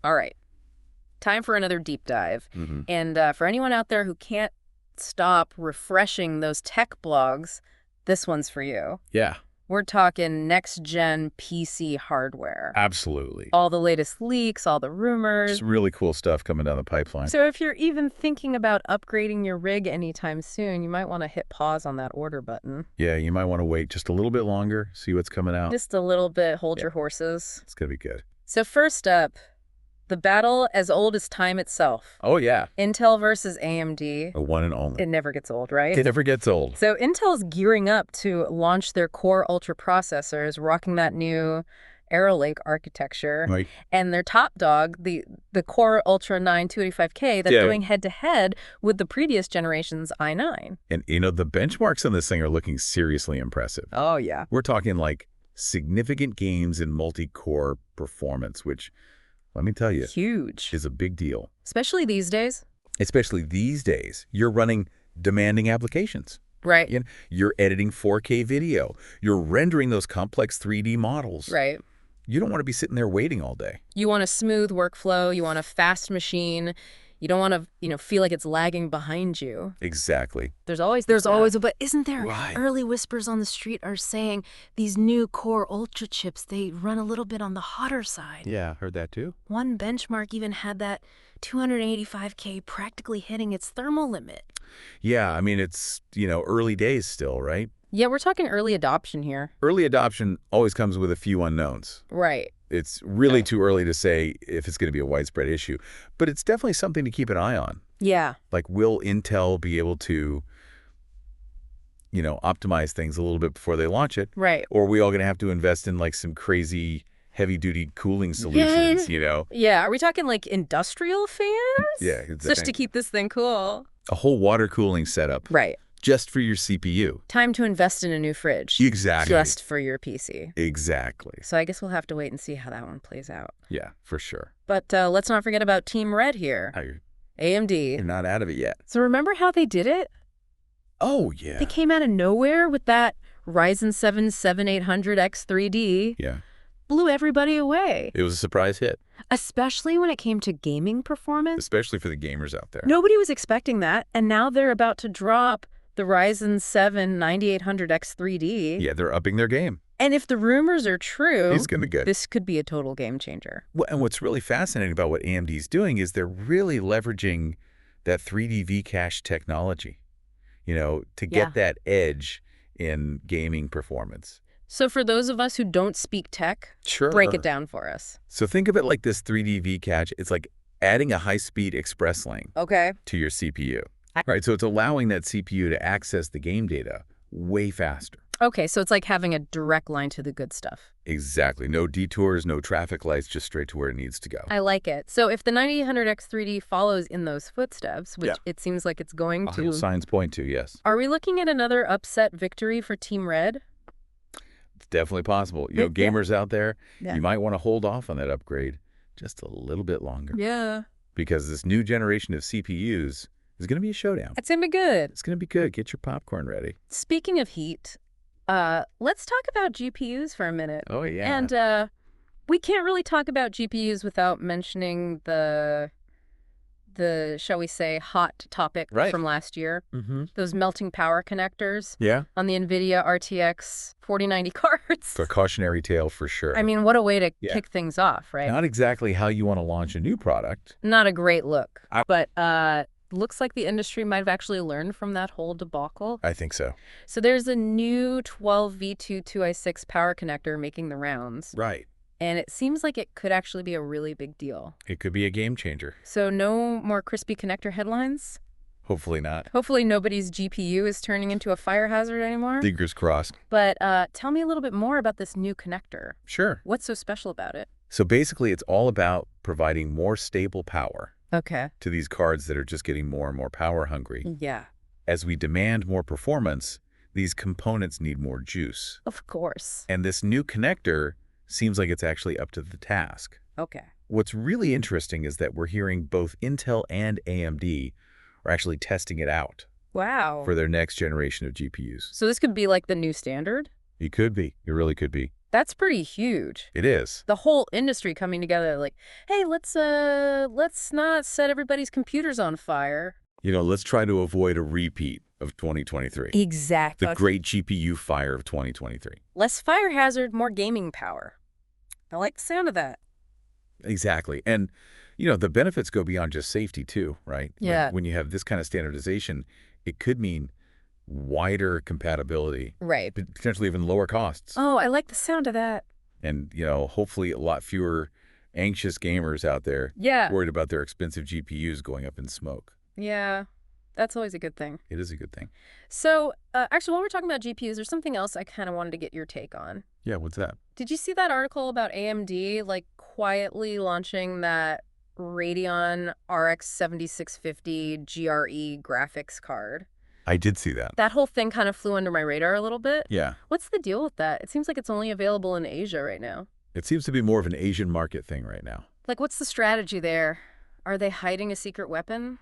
All right. Time for another deep dive. And for anyone out there who can't stop refreshing those tech blogs, this one's for you. Yeah. We're talking next-gen PC hardware. Absolutely. All the latest leaks, all the rumors. Just really cool stuff coming down the pipeline. So if you're even thinking about upgrading your rig anytime soon, you might want to hit pause on that order button. Yeah, you might want to wait just a little bit longer, see what's coming out. Just a little bit, hold your horses. It's going to be good. So first up, the battle as old as time itself. Oh, yeah. Intel versus AMD. A one and only. It never gets old, right? It never gets old. So Intel's gearing up to launch their Core Ultra processors, rocking that new Arrow Lake architecture. Right. And their top dog, the Core Ultra 9 285K, that's going head-to-head with the previous generation's i9. And, you know, the benchmarks on this thing are looking seriously impressive. Oh, yeah. We're talking like significant gains in multi-core performance, which, let me tell you, huge, is a big deal. Especially these days. Especially these days. You're running demanding applications. Right. You're editing 4K video. You're rendering those complex 3D models. Right. You don't want to be sitting there waiting all day. You want a smooth workflow. You want a fast machine. You don't want to, feel like it's lagging behind you. Exactly. There's always but isn't there? Right. Early whispers on the street are saying these new Core Ultra chips, they run a little bit on the hotter side. Yeah, heard that too. One benchmark even had that 285K practically hitting its thermal limit. Yeah, I mean, it's, early days still, right? Yeah, we're talking early adoption here. Early adoption always comes with a few unknowns. Right. It's really too early to say if it's going to be a widespread issue, but it's definitely something to keep an eye on. Yeah. Like, will Intel be able to, optimize things a little bit before they launch it? Right. Or are we all going to have to invest in like some crazy heavy-duty cooling solutions, Yeah, are we talking like industrial fans? Yeah. Just to keep this thing cool. A whole water cooling setup. Right. Just for your CPU. Time to invest in a new fridge. Exactly. Just for your PC. Exactly. So I guess we'll have to wait and see how that one plays out. Yeah, for sure. But let's not forget about Team Red here. AMD. You're not out of it yet. So remember how they did it? Oh, yeah. They came out of nowhere with that Ryzen 7 7800X3D. Yeah. Blew everybody away. It was a surprise hit. Especially when it came to gaming performance. Especially for the gamers out there. Nobody was expecting that, and now they're about to drop the Ryzen 7 9800X3D. Yeah, they're upping their game. And if the rumors are true, It's going to be good. This could be a total game changer. Well, and what's really fascinating about what AMD's doing is they're really leveraging that 3D V-cache technology, to get that edge in gaming performance. So for those of us who don't speak tech, break it down for us. So think of it like this 3D V-cache. It's like adding a high-speed express lane to your CPU. Right, so it's allowing that CPU to access the game data way faster. Okay, so it's like having a direct line to the good stuff. Exactly. No detours, no traffic lights, just straight to where it needs to go. I like it. So if the 9800X3D follows in those footsteps, which it seems like it's going to... All signs point to, yes. Are we looking at another upset victory for Team Red? It's definitely possible. Gamers out there, you might want to hold off on that upgrade just a little bit longer. Yeah. Because this new generation of CPUs is going to be a showdown. It's going to be good. It's going to be good. Get your popcorn ready. Speaking of heat, let's talk about GPUs for a minute. Oh, yeah. And we can't really talk about GPUs without mentioning the shall we say, hot topic from last year. Those melting power connectors on the NVIDIA RTX 4090 cards. A cautionary tale for sure. I mean, what a way to kick things off, right? Not exactly how you want to launch a new product. Not a great look. But looks like the industry might have actually learned from that whole debacle. I think so. So there's a new 12V2 2i6 power connector making the rounds. Right. And it seems like it could actually be a really big deal. It could be a game changer. So no more crispy connector headlines? Hopefully not. Hopefully nobody's GPU is turning into a fire hazard anymore. Fingers crossed. But tell me a little bit more about this new connector. Sure. What's so special about it? So basically, it's all about providing more stable power to these cards that are just getting more and more power hungry. Yeah. As we demand more performance, these components need more juice. Of course. And this new connector seems like it's actually up to the task. Okay. What's really interesting is that we're hearing both Intel and AMD are actually testing it out. Wow. For their next generation of GPUs. So this could be like the new standard? It could be. It really could be. That's pretty huge. It is. The whole industry coming together like, hey, let's not set everybody's computers on fire. Let's try to avoid a repeat of 2023. Exactly. The great GPU fire of 2023. Less fire hazard, more gaming power. I like the sound of that. Exactly. And, the benefits go beyond just safety too, right? Yeah. When you have this kind of standardization, it could mean wider compatibility. Right. Potentially even lower costs. Oh, I like the sound of that. And, hopefully a lot fewer anxious gamers out there worried about their expensive GPUs going up in smoke. Yeah, that's always a good thing. It is a good thing. So, actually, while we're talking about GPUs, there's something else I kind of wanted to get your take on. Yeah, what's that? Did you see that article about AMD, quietly launching that Radeon RX 7650 GRE graphics card? I did see that. That whole thing kind of flew under my radar a little bit. Yeah. What's the deal with that? It seems like it's only available in Asia right now. It seems to be more of an Asian market thing right now. What's the strategy there? Are they hiding a secret weapon?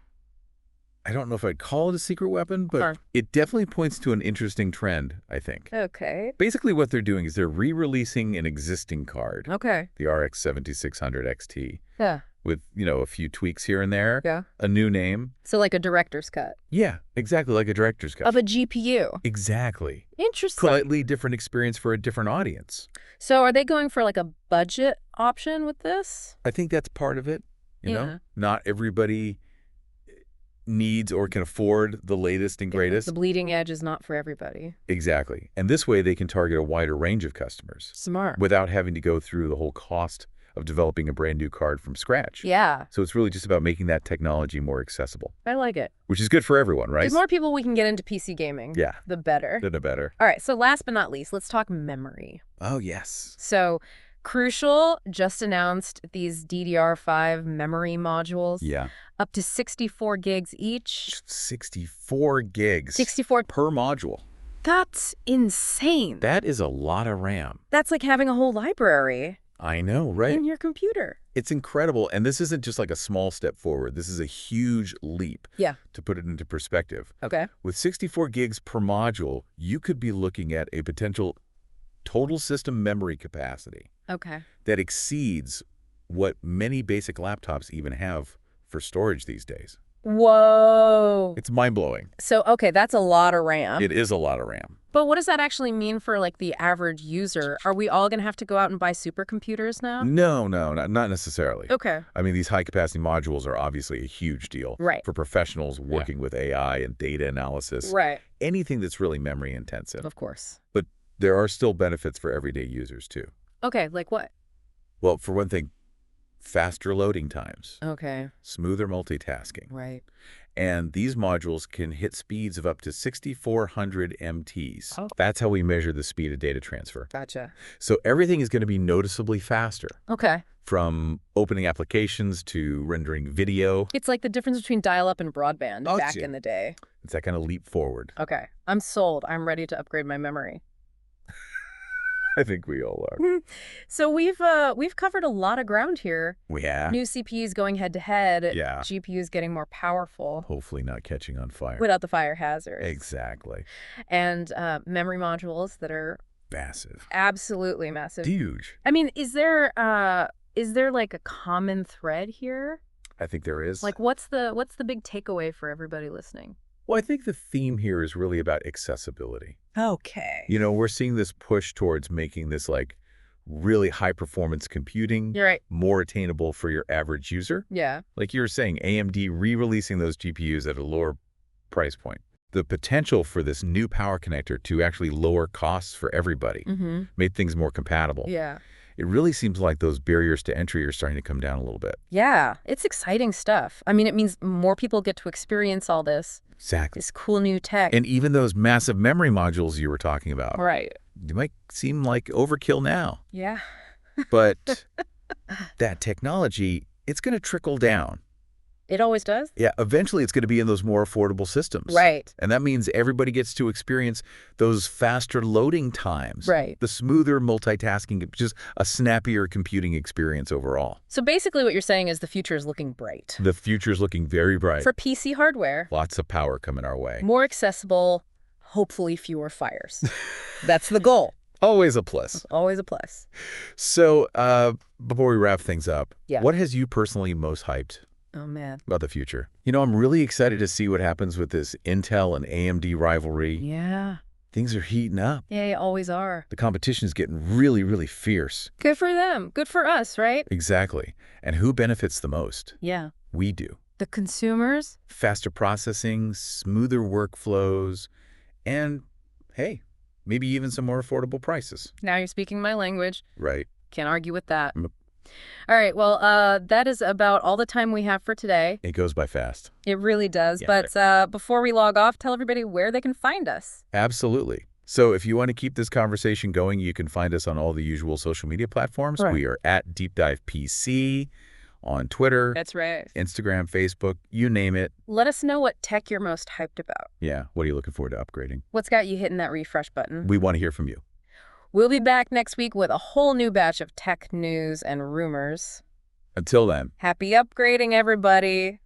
I don't know if I'd call it a secret weapon, but it definitely points to an interesting trend, I think. Okay. Basically, what they're doing is they're re-releasing an existing card. Okay. The RX 7600 XT. Yeah. With, a few tweaks here and there. Yeah. A new name. So like a director's cut. Yeah, exactly like a director's cut. Of a GPU. Exactly. Interesting. Slightly different experience for a different audience. So are they going for a budget option with this? I think that's part of it. You know? Not everybody needs or can afford the latest and greatest. The bleeding edge is not for everybody. Exactly. And this way they can target a wider range of customers. Smart. Without having to go through the whole cost of developing a brand new card from scratch. Yeah. So it's really just about making that technology more accessible. I like it. Which is good for everyone, right? The more people we can get into PC gaming, the better. The better. All right, so last but not least, let's talk memory. Oh, yes. So Crucial just announced these DDR5 memory modules. Yeah. Up to 64 gigs each. 64 gigs. 64 per module. That's insane. That is a lot of RAM. That's like having a whole library. I know, right? In your computer. It's incredible. And this isn't just like a small step forward. This is a huge leap. Yeah. To put it into perspective. Okay. With 64 gigs per module, you could be looking at a potential total system memory capacity. Okay. That exceeds what many basic laptops even have for storage these days. Whoa. It's mind-blowing. So, okay, that's a lot of RAM. It is a lot of RAM. But what does that actually mean for, the average user? Are we all going to have to go out and buy supercomputers now? No, not necessarily. Okay. I mean, these high-capacity modules are obviously a huge deal. Right. For professionals working with AI and data analysis. Right. Anything that's really memory-intensive. Of course. But there are still benefits for everyday users, too. Okay, like what? Well, for one thing, faster loading times. Okay. Smoother multitasking. Right. And these modules can hit speeds of up to 6,400 MTs. Oh. That's how we measure the speed of data transfer. Gotcha. So everything is going to be noticeably faster. Okay. From opening applications to rendering video. It's like the difference between dial-up and broadband back in the day. It's that kind of leap forward. Okay. I'm sold. I'm ready to upgrade my memory. I think we all are. So we've covered a lot of ground here. We have. New CPUs going head-to-head. Yeah. GPUs getting more powerful. Hopefully not catching on fire. Without the fire hazards. Exactly. And memory modules that are... massive. Absolutely massive. Huge. I mean, is there a common thread here? I think there is. What's the big takeaway for everybody listening? Well, I think the theme here is really about accessibility. Okay. We're seeing this push towards making this really high-performance computing more attainable for your average user. Yeah. Like you were saying, AMD re-releasing those GPUs at a lower price point. The potential for this new power connector to actually lower costs for everybody, make things more compatible. Yeah. It really seems like those barriers to entry are starting to come down a little bit. Yeah, it's exciting stuff. I mean, it means more people get to experience all this. Exactly. This cool new tech. And even those massive memory modules you were talking about. Right. They might seem like overkill now. Yeah. But that technology, it's going to trickle down. It always does? Yeah, eventually it's going to be in those more affordable systems. Right. And that means everybody gets to experience those faster loading times. Right. The smoother multitasking, just a snappier computing experience overall. So basically what you're saying is the future is looking bright. The future's looking very bright. For PC hardware. Lots of power coming our way. More accessible, hopefully fewer fires. That's the goal. Always a plus. Always a plus. So before we wrap things up, yeah. what has you personally most hyped about the future? I'm really excited to see what happens with this Intel and AMD rivalry. Yeah. Things are heating up. Yeah, they always are. The competition is getting really, really fierce. Good for them. Good for us, right? Exactly. And who benefits the most? Yeah. We do. The consumers? Faster processing, smoother workflows, and, hey, maybe even some more affordable prices. Now you're speaking my language. Right. Can't argue with that. All right, well, that is about all the time we have for today. It goes by fast. It really does. Yeah, but before we log off, tell everybody where they can find us. Absolutely. So if you want to keep this conversation going, you can find us on all the usual social media platforms. Right. We are at Deep Dive PC on Twitter. That's right. Instagram, Facebook, you name it. Let us know what tech you're most hyped about. Yeah, what are you looking forward to upgrading? What's got you hitting that refresh button? We want to hear from you. We'll be back next week with a whole new batch of tech news and rumors. Until then. Happy upgrading, everybody.